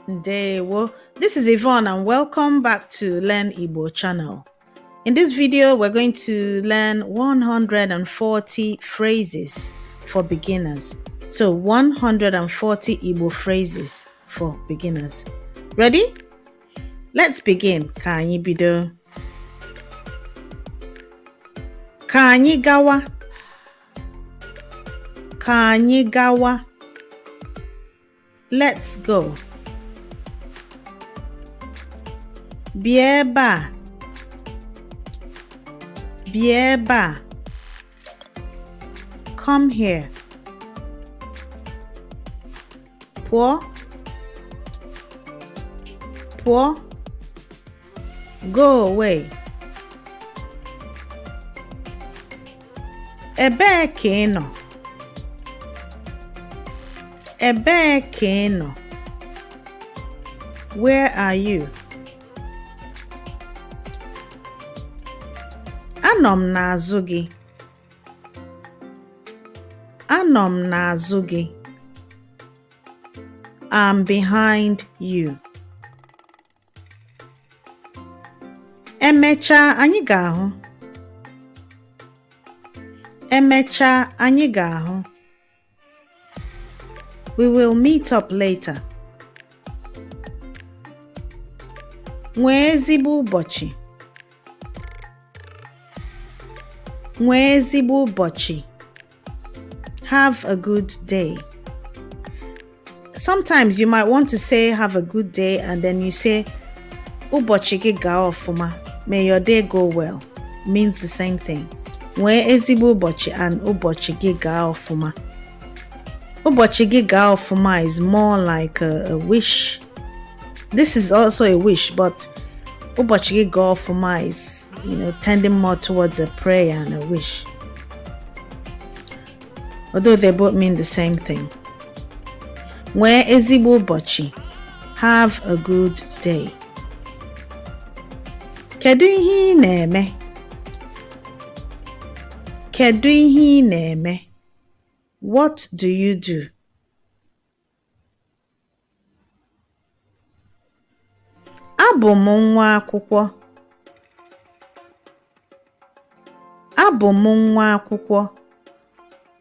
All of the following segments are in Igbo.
Ndewo. This is Yvonne and welcome back to Learn Igbo channel. In this video, we're going to learn 140 phrases for beginners. So 140 Igbo phrases for beginners. Ready? Let's begin. Ka anyị bido. Ka anyị gawa. Ka anyị gawa. Let's go. Bịa ebe a. Bịa ebe a. Come here. Pụọ. Pụọ. Go away. Ebee ka ị nọ? Ebee ka ị nọ? Where are you? Anọ m n'azụ gị. Anọ m n'azụ gị. I'm behind you. Emechaa anyị ga-ahụ. Emechaa anyị ga-ahụ. We will meet up later. Nwee ezigbo ụbọchị. Nwee ezigbo ụbọchị. Have a good day. Sometimes you might want to say have a good day and then you say ụbọchị gị gaa ọfụma. May your day go well. Means the same thing. Nwee ezigbo ụbọchị and ụbọchị gị gaa ọfụma. Ụbọchị gị gaa ọfụma is more like a wish. This is also a wish, but ụbọchị gị gaa ọfụma is, tending more towards a prayer and a wish. Although they both mean the same thing. Nwee ezigbo ụbọchị. Have a good day. Kedu ihe ị na-eme? Kedu ihe ị na-eme? What do you do? Abụ m nwa akwụkwọ. Abụ m nwa akwụkwọ.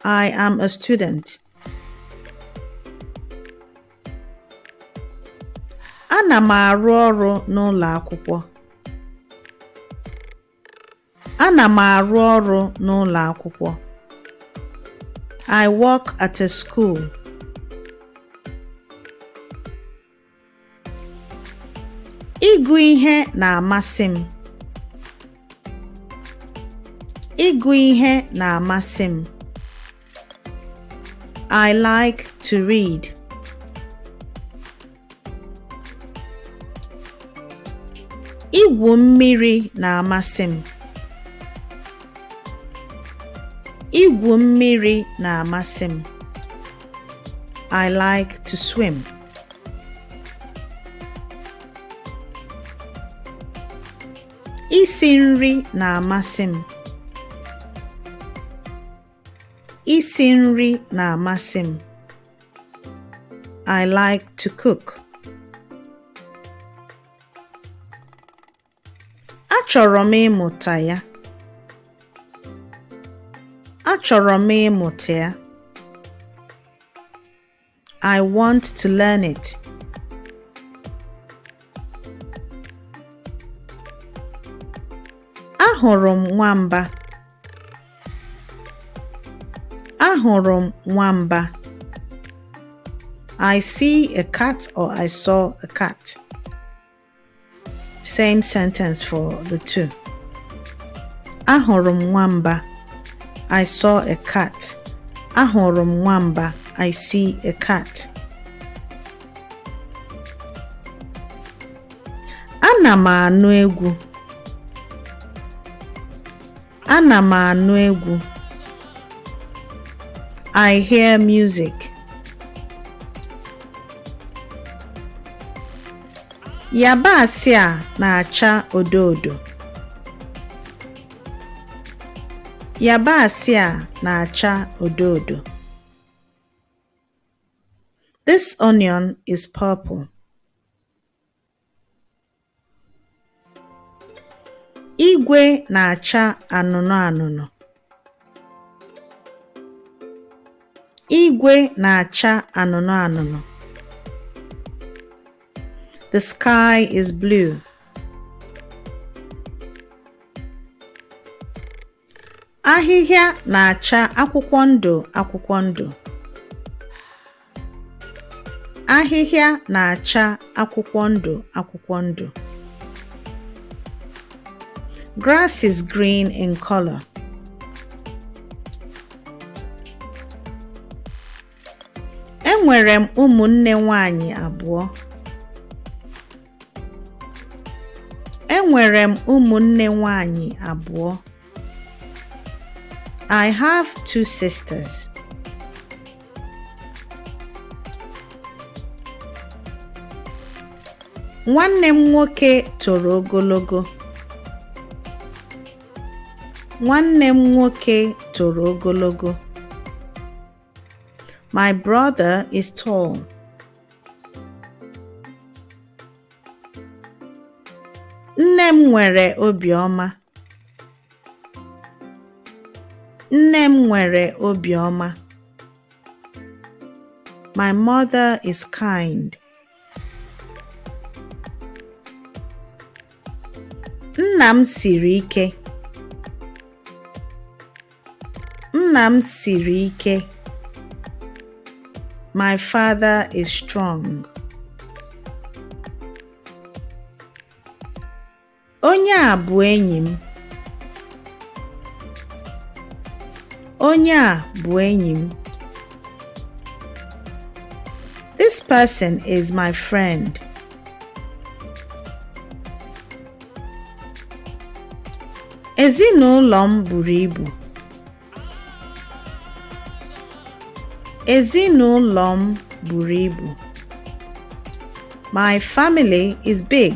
I am a student. Ana m arụ ọrụ n'ụlọ akwụkwọ. Ana m arụ ọrụ n'ụlọ akwụkwọ. I work at a school. Ịgụ ihe na-amasị m. Ịgụ ihe na-amasị m. I like to read. Igwu mmiri na-amasị m. Igwu mmiri na-amasị m. I like to swim. Isi nri na-amasị m. Isi nri na-amasị m. I like to cook. Achọrọ m ịmụta ya. Achọrọ m ịmụta ya. I want to learn it. Ahụrụ m nwamba. Ahụrụ m nwamba. I see a cat or I saw a cat. Same sentence for the two. Ahụrụ m nwamba. I saw a cat. Ahụrụ m nwamba. I see a cat. Ana m anụ egwu. Ana m anụ egwu. I hear music. Yabasị a na-acha odo odo. Yabasị a na-acha odo odo. This onion is purple. Igwe na-acha anụnụ anụnụ. Igwe na-acha anụnụ anụnụ. The sky is blue. Ahịhịa na-acha akwụkwọ ndụ akwụkwọ ndụ. Ahịhịa na-acha akwụkwọ ndụ akwụkwọ ndụ. Grass is green in color. Enwere m ụmụnne nwanyị abụọ. Enwere m ụmụnne nwanyị abụọ. I have two sisters. Nwanne m nwoke toro ogologo. Nwanne m nwoke toro ogologo. My brother is tall. Nne m nwere obiọma. Nne m nwere obiọma. My mother is kind. Nna m siri ike. Nna m siri ike. My father is strong. Onye a bụ enyi m. Onye a bụ enyi m. This person is my friend. Ezinụlọ m buru ibu. Ezinụlọ m buru ibu. My family is big.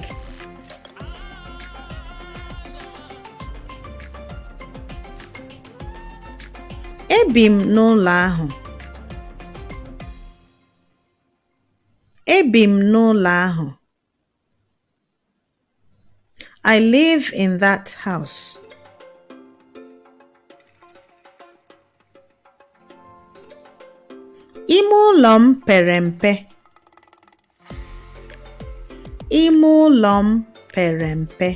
Ebi m n'ụlọ ahụ. Ebi m n'ụlọ ahụ. I live in that house. Ime ụlọ m pere mpe. Ime ụlọ m pere mpe.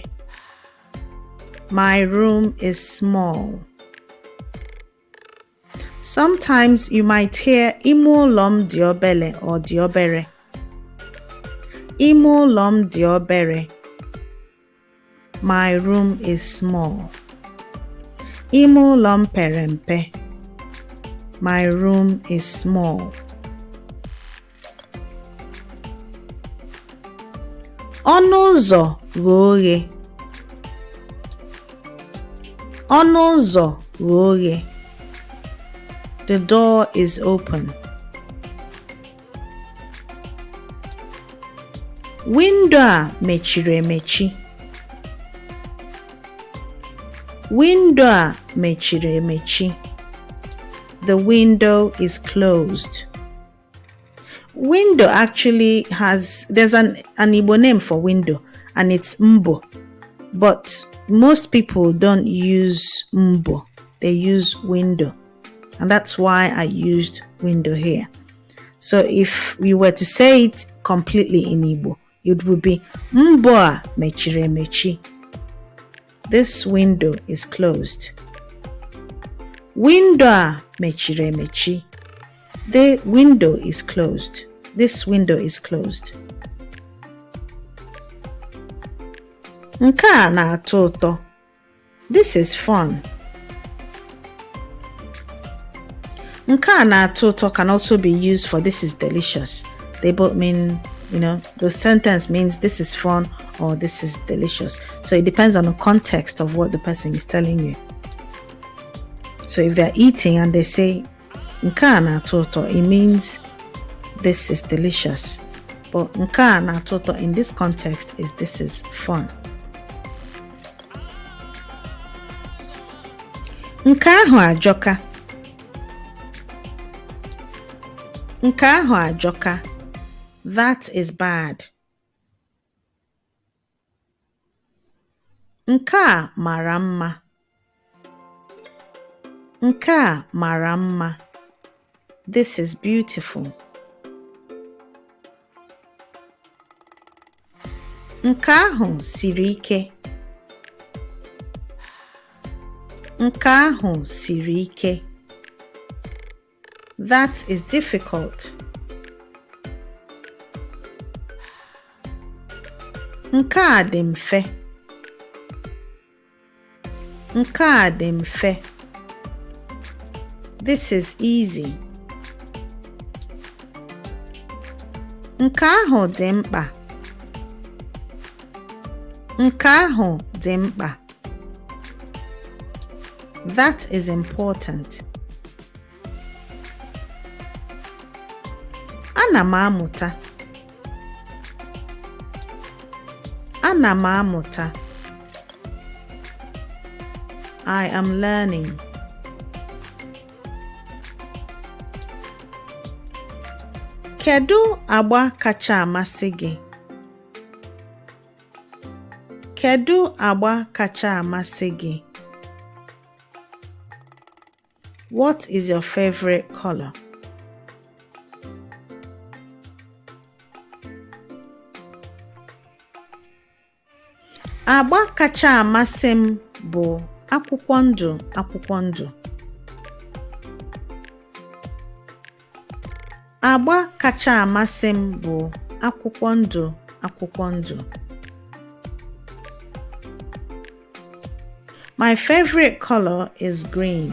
My room is small. Sometimes you might hear ime ụlọ m dị obere or dị obere. Ime ụlọ m dị obere. My room is small. Ime ụlọ m pere mpe. My room is small. Ọnụ ụzọ ghe oghe. Ọnụ ụzọ ghe oghe. The door is open. Window a mechiri emechi. Window a mechiri emechi. The window is closed. Window actually there's an Igbo name for window, and it's mbo. But most people don't use mbo. They use window. And that's why I used window here. So if we were to say it completely in Igbo, it would be mbo a mechiri emechi. This window is closed. Window a mechiri emechi. The window is closed. This window is closed. Nke a na-atọ ụtọ. This is fun. Nke a na-atọ ụtọ can also be used for this is delicious. They both mean, the sentence means this is fun or this is delicious. So it depends on the context of what the person is telling you. So if they're eating and they say, nke a na-atọ ụtọ, it means this is delicious. But nke a na-atọ ụtọ in this context is this is fun. Nke ahụ ajọka. Nke ahụ ajọka. That is bad. Nke a mara mma. Nke a mara mma. This is beautiful. Nke ahụ siri ike. Nke ahụ siri ike. That is difficult. Nke a dị mfe. Nke a dị mfe. This is easy. Nke ahụ dị mkpa. Nke ahụ dị mkpa. That is important. Ana m amụta. Ana m amụta. I am learning. Kedu agba kacha amasị gị? Kedu agba kacha amasị gị? What is your favorite color? Agba kacha amasị m bụ akwụkwọ ndụ akwụkwọ ndụ. Agba kacha amasị m bụ akwụkwọ ndụ akwụkwọ ndụ. My favorite color is green.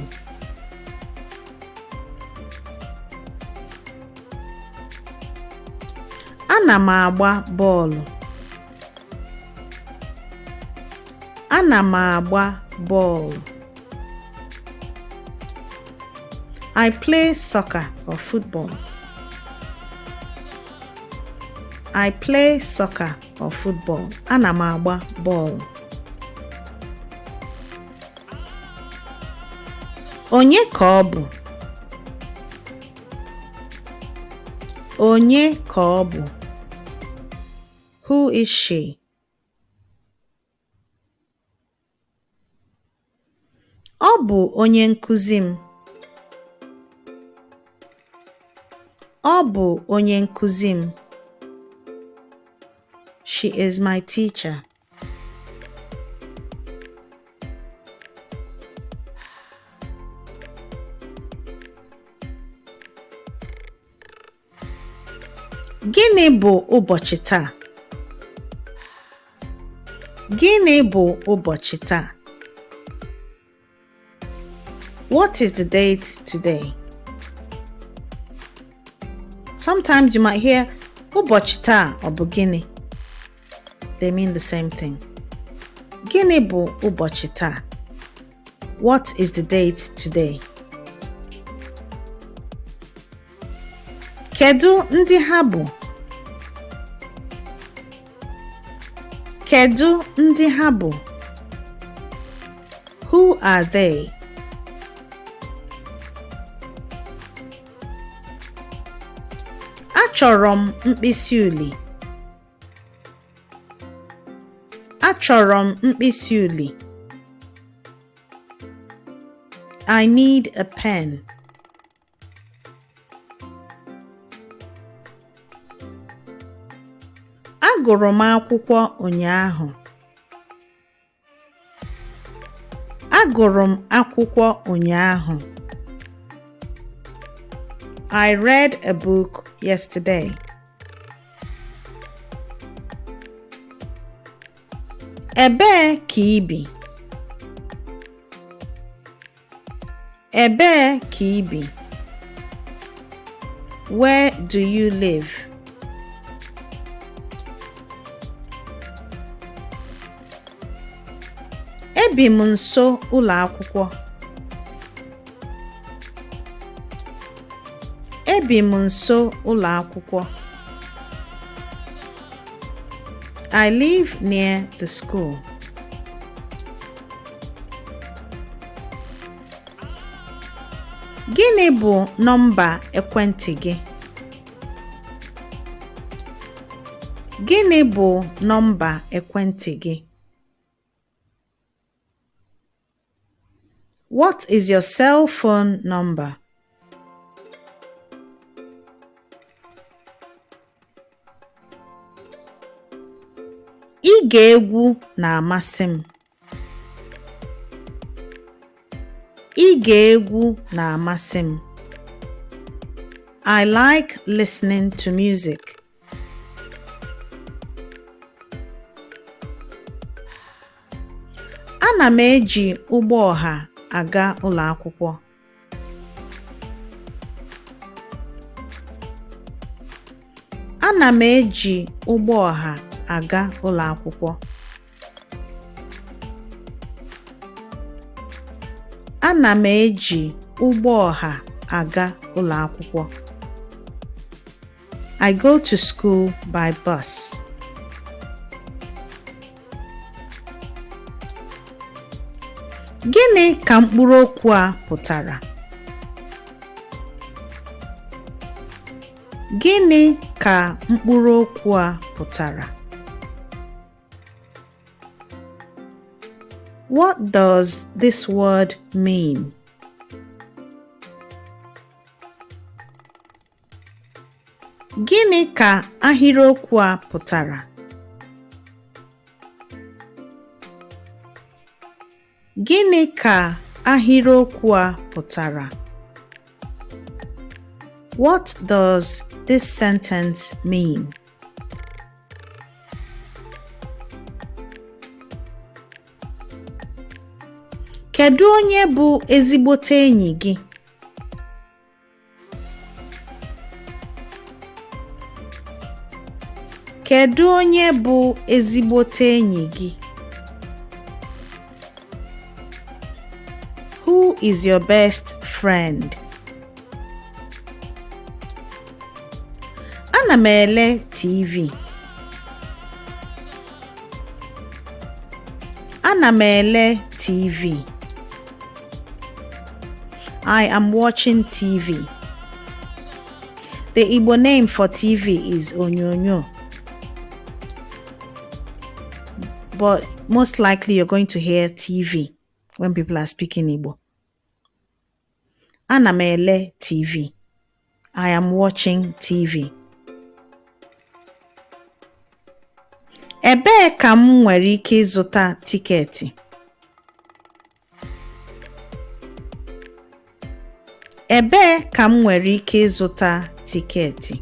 Ana m agba bọọlụ. Ana m agba bọọlụ. I play soccer or football. I play soccer or football. Ana m agba bọọlụ. Onye ka ọ bụ? Onye ka ọ bụ? Who is she? Ọ bụ onye nkuzi m. Ọ bụ onye nkuzi m. She is my teacher. Gịnị bụ ụbọchị taa? Gịnị bụ ụbọchị taa? What is the date today? Sometimes you might hear ụbọchị taa ọ bụ gịnị? They mean the same thing. Gịnị bụ ụbọchị taa? What is the date today? Kedu ndị ha bụ? Kedu ndị ha bụ? Who are they? Achọrọ m mkpịsị uli. Achọrọ m mkpịsị uli. I need a pen. Agụrụ m akwụkwọ ụnyaahụ. Agụrụ m akwụkwọ ụnyaahụ. I read a book yesterday. Ebee ka ị bi? Ebee ka ị bi? Where do you live? Ebi m nso ụlọ akwụkwọ. Ebi m nso ụlọ akwụkwọ. I live near the school. Gịnị bụ nọmba ekwentị gị? Gịnị bụ nọmba ekwentị gị? What is your cell phone number? Ige egwu na-amasị m. Ige egwu na-amasị m. I like listening to music. Ana m eji ụgbọ ọha aga ụlọ akwụkwọ. Ana m eji ụgbọ ọha aga ụlọ akwụkwọ. Ana m eji ụgbọ ọha aga ụlọ akwụkwọ. I go to school by bus. Gịnị ka mkpụrụ okwu a pụtara? Gịnị ka mkpụrụ okwu a pụtara? What does this word mean? Gịnị ka ahịrịokwu a pụtara? Gịnị ka ahịrịokwu a pụtara? What does this sentence mean? Kedu onye bụ ezigbote enyi gị? Kedu onye bụ ezigbote enyi gị? Who is your best friend? Ana m ele TV. Ana m ele TV. I am watching TV. The Igbo name for TV is onyonyo. But most likely you're going to hear TV when people are speaking Igbo. Ana m ele TV. I am watching TV. Ebee ka m nwere ike ịzụta tiketi? Ebee ka m nwere ike ịzụta tiketi?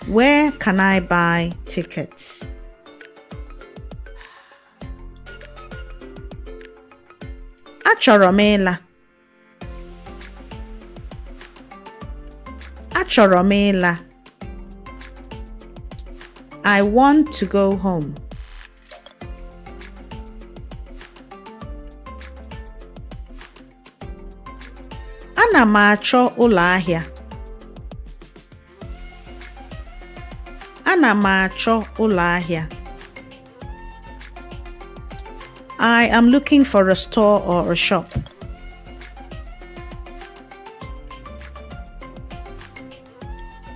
Where can I buy tickets? Achọrọ m ịla. Achọrọ m ịla. I want to go home. Ana m achọ ụlọ ahịa. Ana m achọ ụlọ ahịa. I am looking for a store or a shop.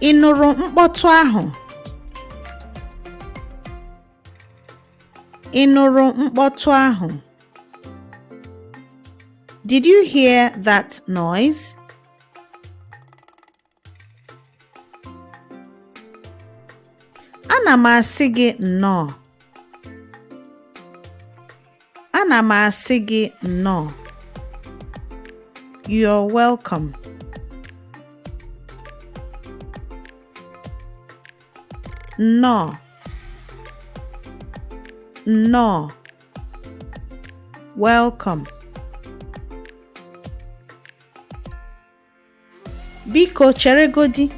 Ị nụrụ mkpọtụ ahụ? Ị nụrụ mkpọtụ ahụ? Did you hear that noise? Ana m asị gị nnọọ. Ana m asị gị nnọọ. You're welcome. Nnọọ. Nnọọ. Welcome. Biko cheregodi.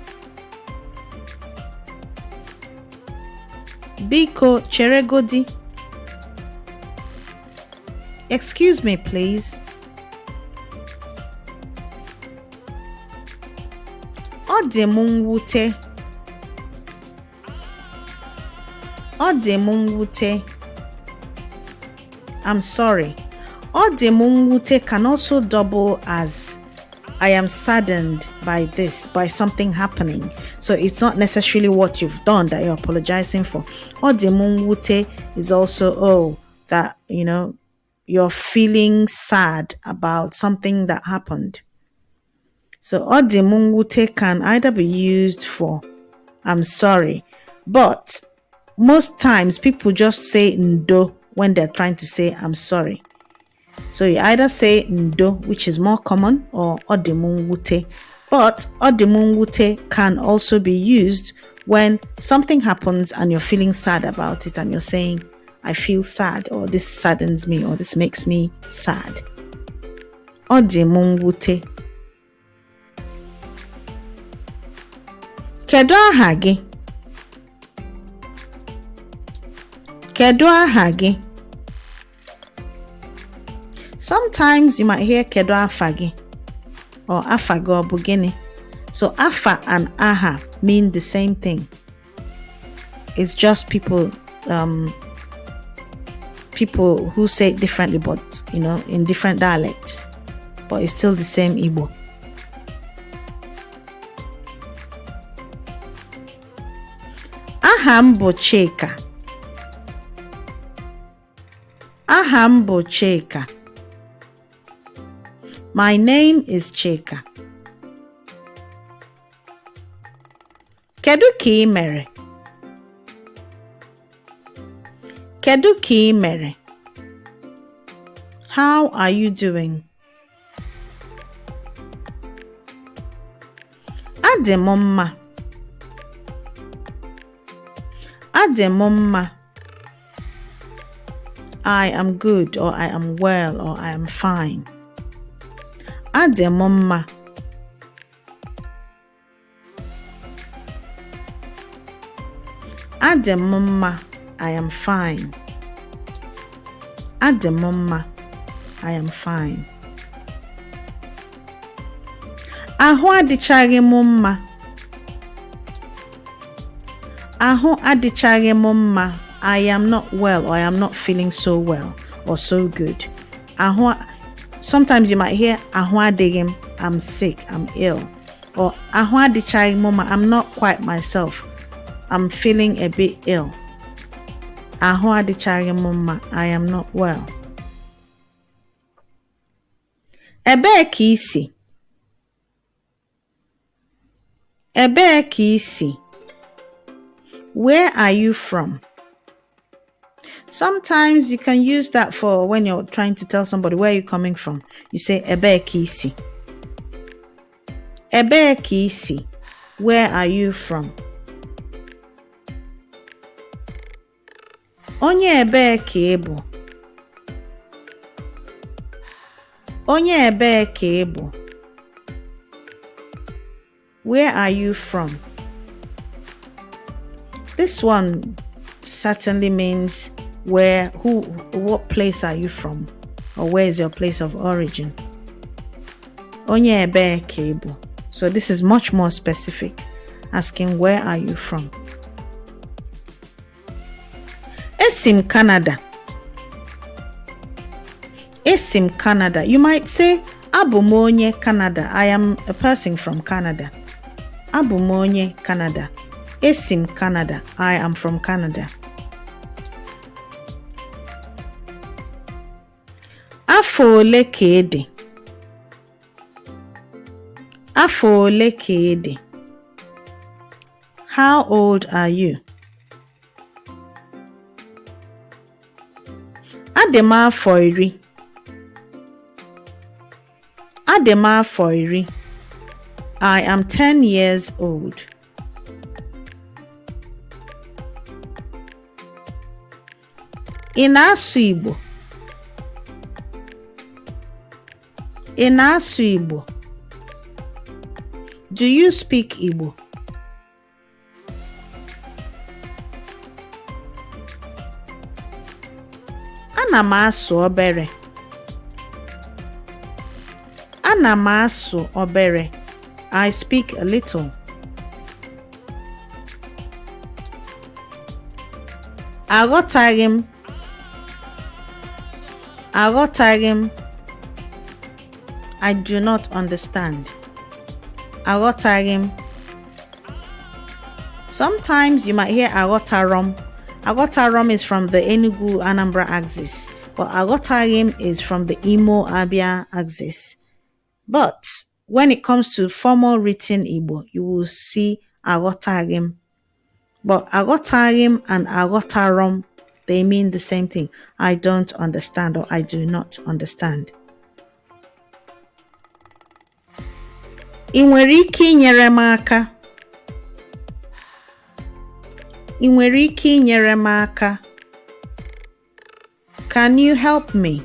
Biko cheregodi. Excuse me, please. Ọ dị m mwute. Ọ dị m mwute. I'm sorry. Ọ dị m mwute can also double as I am saddened by this, by something happening. So it's not necessarily what you've done that you're apologizing for. Ọ dị m mwute is also, that, you're feeling sad about something that happened. So odi m mwute can either be used for I'm sorry, but most times people just say ndo when they're trying to say I'm sorry. So you either say ndo, which is more common, or odi m mwute. But odi m mwute can also be used when something happens and you're feeling sad about it and you're saying, I feel sad, or this saddens me, or this makes me sad. Odi m mwute. Kedu aha gị? Kedu aha gị? Sometimes you might hear kedu afa gị or afa gị ọ bụ gịnị. So afa and aha mean the same thing. It's just people who say it differently, but in different dialects, but it's still the same Igbo. Aha m bụ Chika. Aha m bụ Chika. My name is Chika. Kedu ka ị mere? Kedu ka ị mere? How are you doing? Adị m mma. Adị m mma. I am good, or I am well, or I am fine. Adị m mma. Adị m mma. I am fine. Adị m mma. I am fine. Ahụ adịchaghị m mma. Ahụ adịchaghị m mma. I am not well, or I am not feeling so well or so good. Sometimes you might hear ahụ adịghị m, I'm sick, I'm ill. Or ahụ adịchaghị m mma, I'm not quite myself, I'm feeling a bit ill. Ahụ adịchaghị m mma, I am not well. Ebee ka ị si? Ebee ka ị si? Where are you from? Sometimes you can use that for when you're trying to tell somebody where you're coming from. You say, Ebee ka ị si? Ebee ka ị si? Where are you from? Onye ebee ka ị bụ? Onye ebee ka ị bụ? Where are you from? This one certainly means what place are you from? Or where is your place of origin? Onye ebee ka ị bụ. So this is much more specific, asking where are you from? Esi m Canada. Esi m Canada. You might say, Abụ m onye Canada. I am a person from Canada. Abụ m onye Canada. Esi m Canada. I am from Canada. Afọ ole ka ị dị? Afọ ole ka ị dị? How old are you? Adị m afọ iri. Adị m afọ iri. I am 10 years old. Ị na-asụ Igbo? Ị na-asụ Igbo? Do you speak Igbo? Ana m asụ obere. Ana m asụ obere. I speak a little. Aghọtaghị m. Aghọtaghị m. I do not understand. Aghọtaghị m. Sometimes you might hear aghọtarom. Aghọtarom is from the Enugu Anambra axis, But aghọtaghị is from the Imo Abia axis. But when it comes to formal written Igbo, you will see aghọtaghị. But aghọtaghị and aghọtarom, they mean the same thing. I don't understand or I do not understand. Ị nwere ike inyere m aka? Ị nwere ike inyere m aka? Can you help me?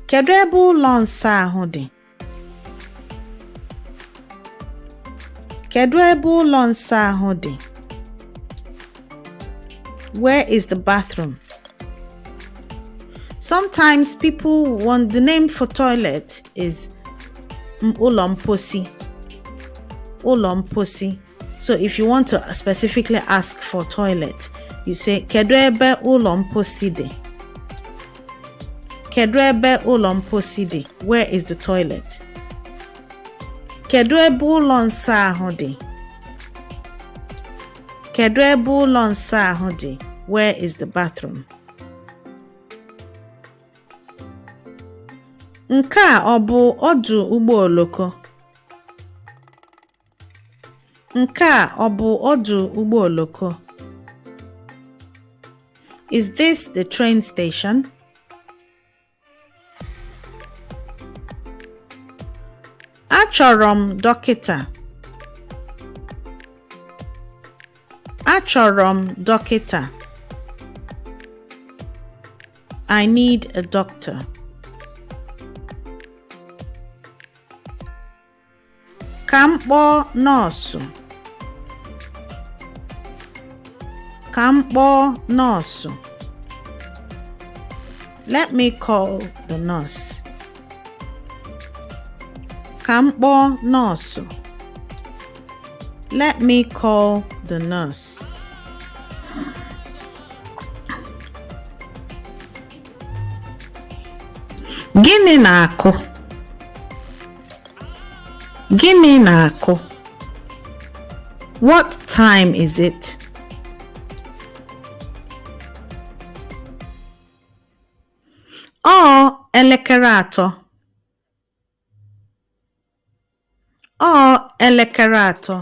Kedu ebe ụlọ nsọ ahụ dị? Kedu ebe ụlọ nsọ ahụ dị? Where is the bathroom? Sometimes people want the name for toilet is ụlọ mposi. Ụlọ mposi. So if you want to specifically ask for toilet, you say kedu ebe ụlọ mposi dị? Kedu ebe ụlọ mposi dị? Where is the toilet? Kedu ebe ụlọ nsọ ahụ dị? Kedu ebe ụlọ nsọ ahụ dị? Where is the bathroom? Nke a ọ bụ ọdụ ụgbọ oloko? Nke a ọ bụ ọdụ ụgbọ oloko? Is this the train station? Achọrọ m dọkịta. Achọrọ m dọkịta. I need a doctor. Ka m kpọọ nọọsụ. Ka m kpọọ nọọsụ. Let me call the nurse. Ka m kpọọ nọọsụ. Let me call the nurse. Gịnị na-akụ? Gịnị na-akụ? What time is it? Ọ elekere atọ. Ọ elekere atọ.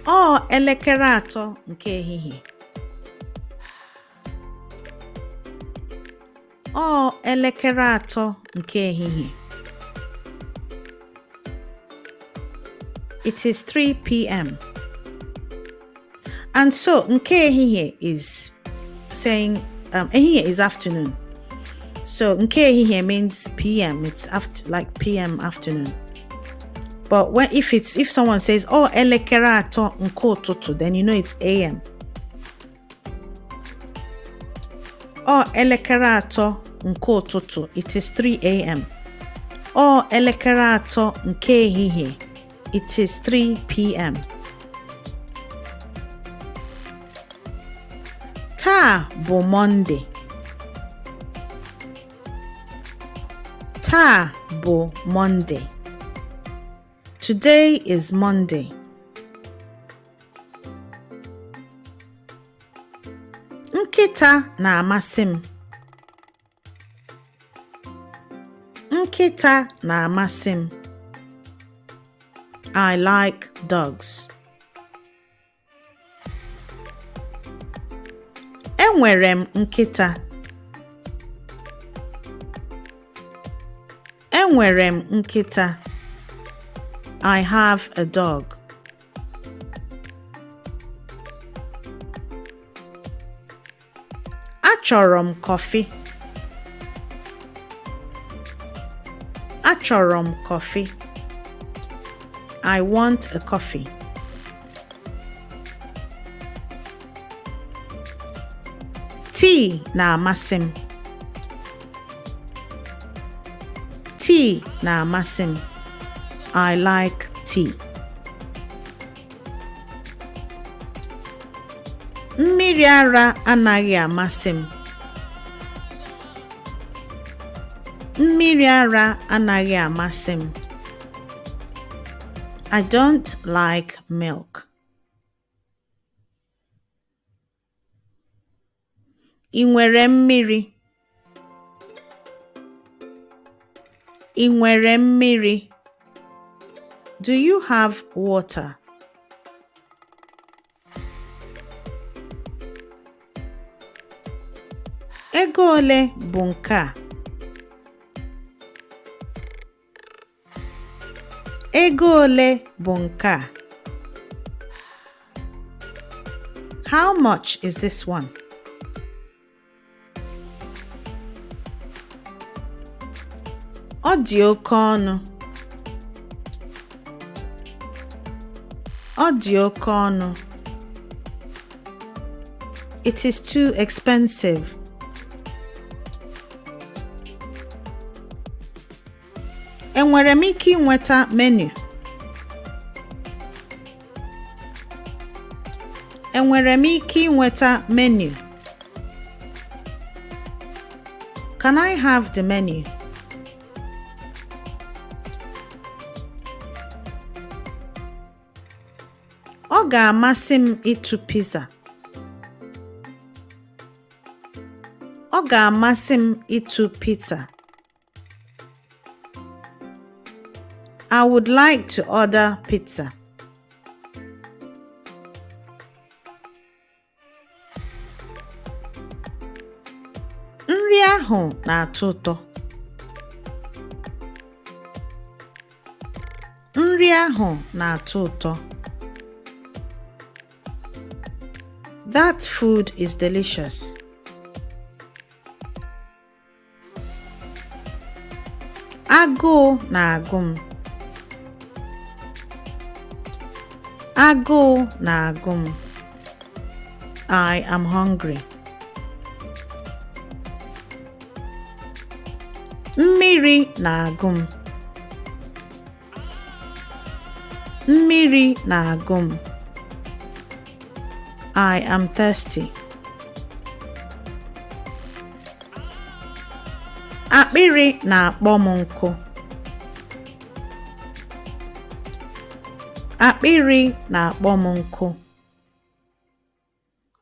Ọ elekere atọ nke ehihie. Ọ elekere atọ nke ehihie. It is 3 p.m. And so nke ehihie is saying ehihie is afternoon. So nke ehihie means p.m. It's after like p.m. afternoon. But if someone says oh elekere atọ nke ụtụtụ, then you know it's a.m. Oh elekere atọ nke ụtụtụ, it is 3 a.m. Oh elekere atọ nke ehihie, it is 3 p.m. Taa bụ Monday. Taa bụ Monday. Today is Monday. Nkịta na-amasị m. Nkịta na-amasị m. I like dogs. Enwere m nkịta. Enwere m nkịta. I have a dog. Achọrọ m coffee. Achọrọ m coffee. I want a coffee. Tea na-amasị m. Tea na-amasị m. I like tea. Mmiri ara anaghị amasị m. Mmiri ara anaghị amasị m. I don't like milk. Ị nwere mmiri? Ị nwere mmiri? Do you have water? Ego ole bụ nke a? Ego ole bụ nke a? How much is this one? Ọ dị oke ọnụ. Ọ dị oke ọnụ. It is too expensive. Enwere m ike ịnweta menu? Enwere m ike ịnweta menu? Can I have the menu? Ọ ga-amasị m ịtụ pizza. Ọ ga-amasị m ịtụ pizza. I would like to order pizza. Nri ahụ na-atọ ụtọ. Nri ahụ na-atọ ụtọ. That food is delicious. Agụụ na-agụ m. Agụụ na-agụ m. I am hungry. Mmiri na-agụ m. Mmiri na-agụ m. I am thirsty. Akpịrị na-akpọ m nkụ. Akpịrị na-akpọ m nkụ.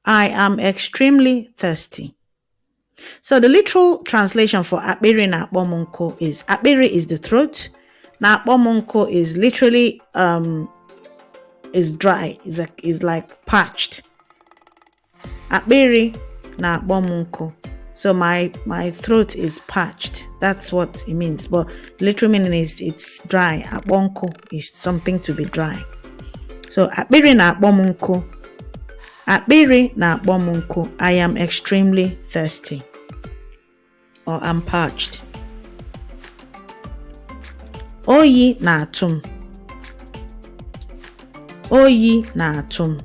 I am extremely thirsty. So the literal translation for akpịrị na-akpọ m nkụ is akpịrị is the throat. Na-akpọ m nkụ is literally is dry, is like parched. Akpịrị na-akpọ m nkụ. So my throat is parched. That's what it means. But the literal meaning is it's dry. Akpọ nkụ is something to be dry. So akpịrị na-akpọ m nkụ. Akpịrị na-akpọ m nkụ. I am extremely thirsty. Or I'm parched. Oyi na-atụ m. Oyi na-atụ m.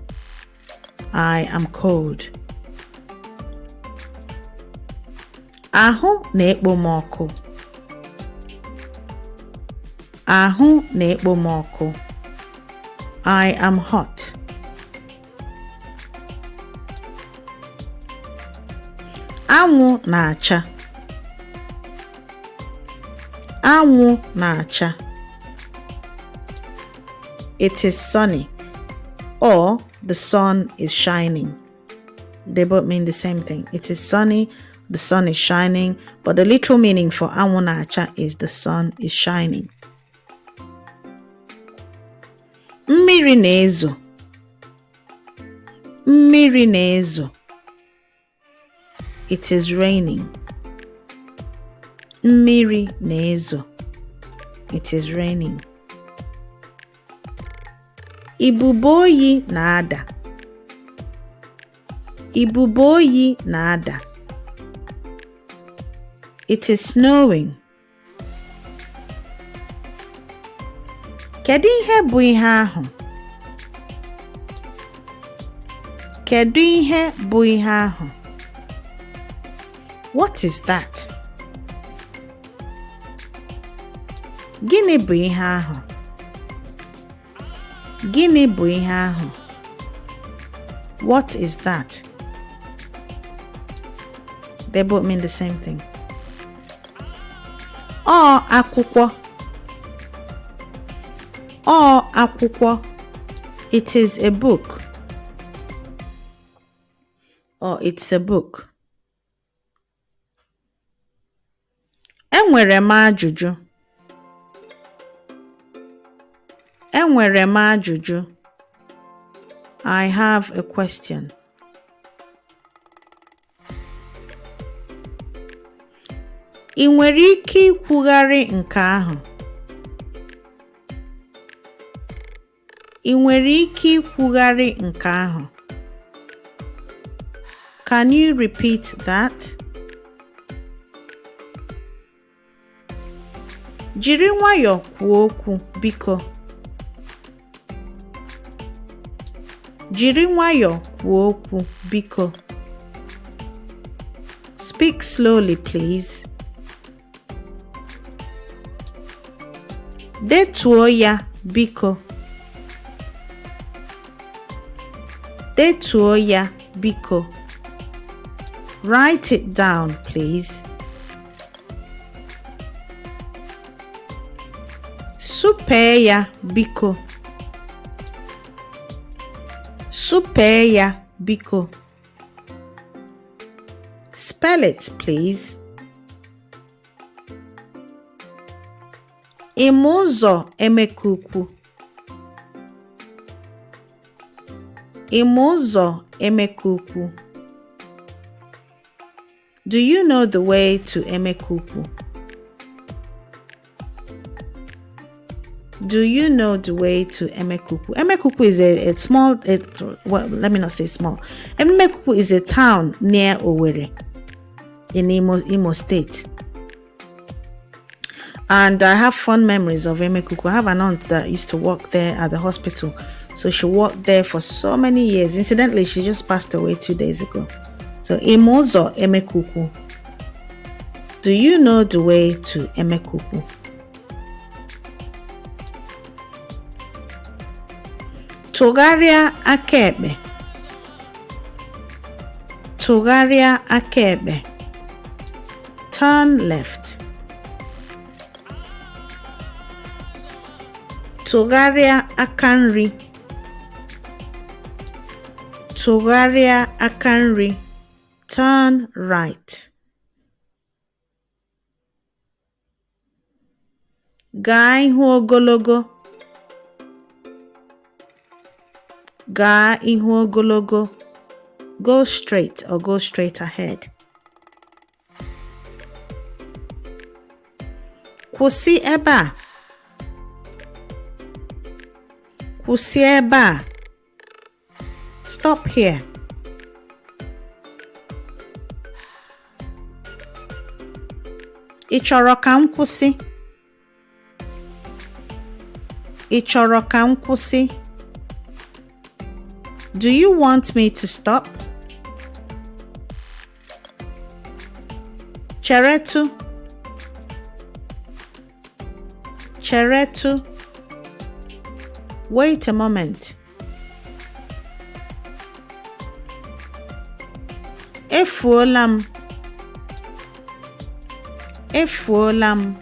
I am cold. Ahụ na-ekpo m ọkụ. Ahụ na-ekpo m ọkụ. I am hot. Anwụ na-acha. Anwụ na-acha. It is sunny. Or the sun is shining. They both mean the same thing. It is sunny, the sun is shining, but the literal meaning for anwụ na-acha is the sun is shining. Mmiri na-ezo. Mmiri na-ezo. It is raining. Mmiri na-ezo. It is raining. Ibubo oyi na-ada. Ibubo oyi na-ada. It is snowing. Kedu ihe bụ ihe ahụ? Kedu ihe bụ ihe ahụ? What is that? Gịnị bụ ihe ahụ? Gịnị bụ ihe ahụ? What is that? They both mean the same thing. Ọ akwụkwọ. Ọ akwụkwọ. It is a book. Or it's a book. Enwere m ajụjụ. Enwere m ajụjụ. I have a question. Ị nwere ike ikwugharị nke ahụ? Ị nwere ike ikwugharị nke ahụ? Can you repeat that? Jiri nwayọọ kwuo okwu, biko. Jiri nwayọọ kwuo okwu, biko. Speak slowly, please. Detuo ya, biko. Detuo ya, biko. Write it down, please. Supee ya, biko. Supee ya, biko. Spell it, please. Ịma ụzọ Emeka Ukwu. Ịma ụzọ Emeka Ukwu. Do you know the way to Emeka Ukwu? Do you know the way to Emeka Ukwu? Emeka Ukwu is a small, well, let me not say small. Emeka Ukwu is a town near Owerri in Imo State. And I have fond memories of Emeka Ukwu. I have an aunt that used to work there at the hospital. So she worked there for so many years. Incidentally, she just passed away 2 days ago. So ịma ụzọ Emeka Ukwu. Do you know the way to Emeka Ukwu? Tụgharịa aka ekpe. Tụgharịa aka ekpe. Turn left. Tụgharịa aka nri. Tụgharịa aka nri. Turn right. Gaa ihu ogologo. Gaa ihu ogologo. Go straight or go straight ahead. Kwụsị ebe a. Kwụsị ebe a. Stop here. Ị chọrọ ka m kwụsị? Ị chọrọ ka m kwụsị? Do you want me to stop? Cheretu. Cheretu. Wait a moment. Efuola m. Efuola m.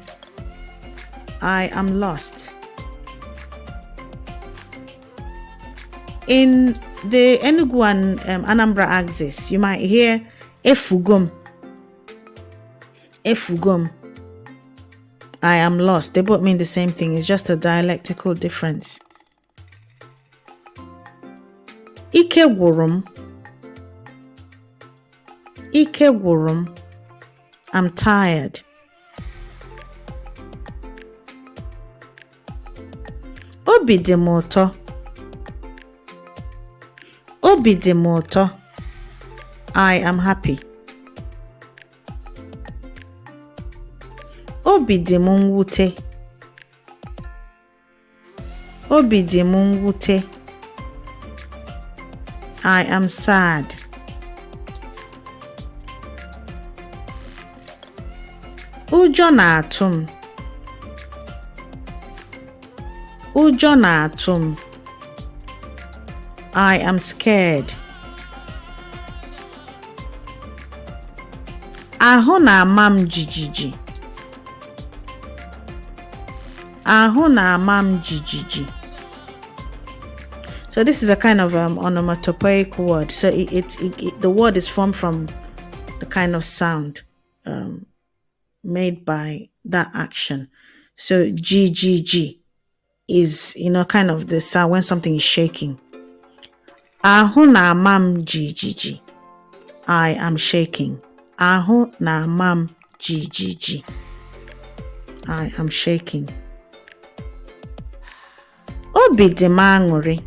I am lost. In the Enugu and Anambra axis, you might hear efugom. Efugom. I am lost. They both mean the same thing. It's just a dialectical difference. Ike gwụrụ m. Ike gwụrụ m. I'm tired. Obi dị m ụtọ. Obi dị m ụtọ. I am happy. Obi dị m mwute. Obi dị m mwute. I am sad. Ụjọ na-atụ m. Ụjọ na-atụ m. I am scared. Ahụ na-ama m jijiji. Ahụ na-ama m jijiji. So this is a kind of onomatopoeic word. So the word is formed from the kind of sound made by that action. So GGG is, kind of the sound when something is shaking. Ahụ na-ama m jijiji. I am shaking. Ahụ na-ama m jijiji. I am shaking. Obi dị m aṅụrị.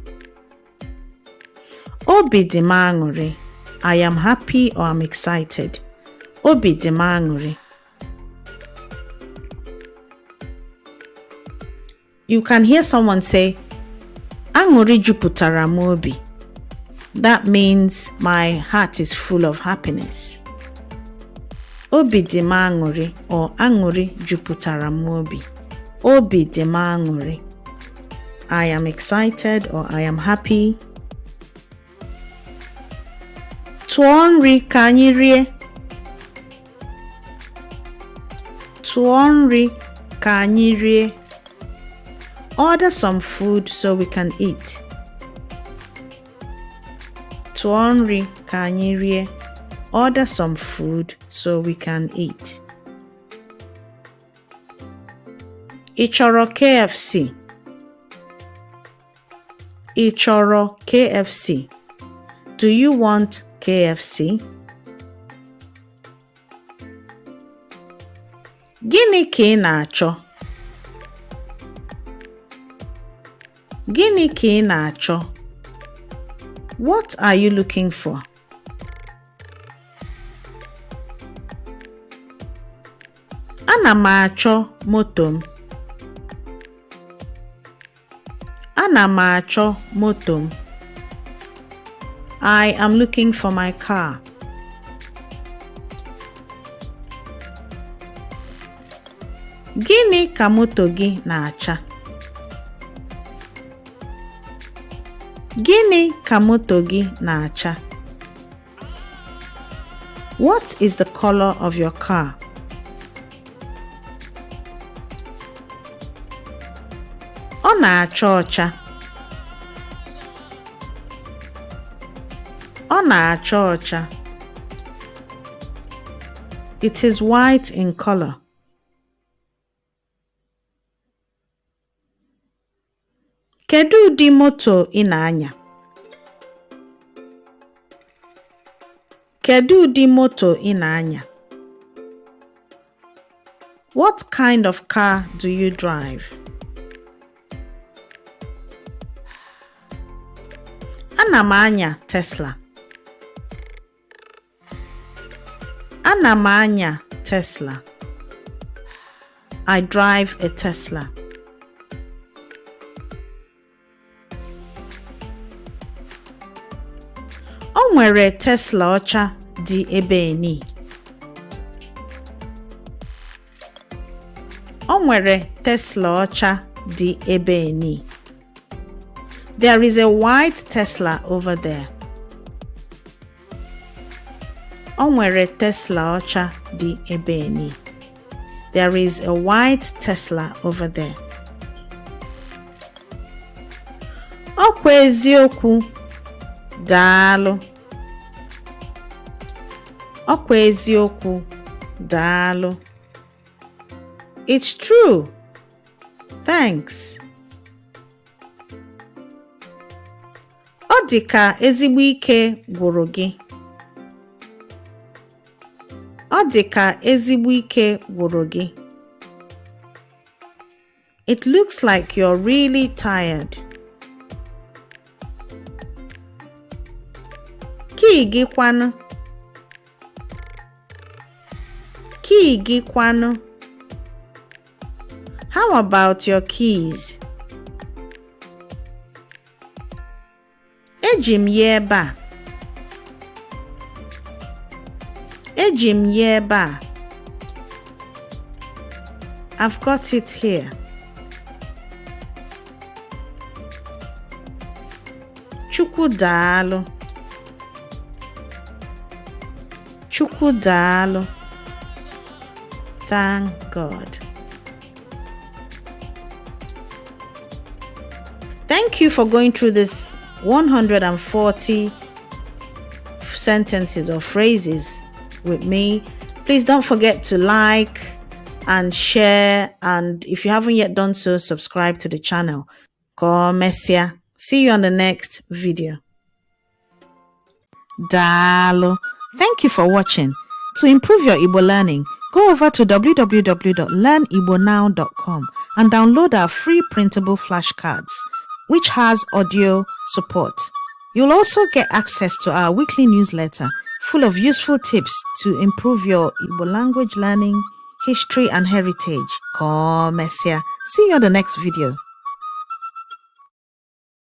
Obi dị m aṅụrị. I am happy or I'm excited. Obi dị m aṅụrị. You can hear someone say, aṅụrị jupụtara m obi. That means my heart is full of happiness. Obi dị m aṅụrị or aṅụrị jupụtara m obi. Obi dị m aṅụrị. I am excited or I am happy. Tụọ nri ka anyị rie. Tụọ nri ka anyị rie. Order some food so we can eat. Tụọ nri ka anyị rie. Order some food so we can eat. Ị chọrọ KFC? Ị chọrọ KFC? Do you want KFC? Gịnị ka ị na-achọ? Gịnị ka ị na-achọ? What are you looking for? Ana m achọ moto m. Ana m achọ moto m. I am looking for my car. Gịnị ka moto gị na-acha? Gịnị ka moto gị na-acha? What is the color of your car? Ọ na-acha ọcha. Ọ na-acha ọcha. It is white in color. Kedu ụdị moto ị na-anya? Kedu ụdị moto ị na-anya? What kind of car do you drive? Ana m anya Tesla. Ana m anya Tesla. I drive a Tesla. O nwere Tesla ọcha dị ebe ni. O nwere Tesla ọcha dị ebe ni. There is a white Tesla over there. O nwere Tesla ọcha dị ebe ni. There is a white Tesla over there. Ọ kwa eziokwu. Daalụ. Ọ kwa eziokwu. Daalụ. It's true. Thanks. Ọ dị ka ezigbo ike gwụrụ gị. Ọ dị ka ezigbo ike gwụrụ gị. It looks like you're really tired. Kii gị kwanụ? Kii gị kwanụ? How about your keys? Eji m ya ebe a. Eji m ya ebe a. I've got it here. Chukwu daalụ. Chukwu daalụ. Thank God. Thank you for going through this 140 sentences or phrases with me. Please don't forget to like and share, and if you haven't yet done so, subscribe to the channel. Komesia. See you on the next video. Dalo. Thank you for watching. To improve your Igbo learning, go over to www.learnibonow.com and download our free printable flashcards, which has audio support. You'll also get access to our weekly newsletter full of useful tips to improve your Igbo language learning, history, and heritage. Komesia. See you on the next video.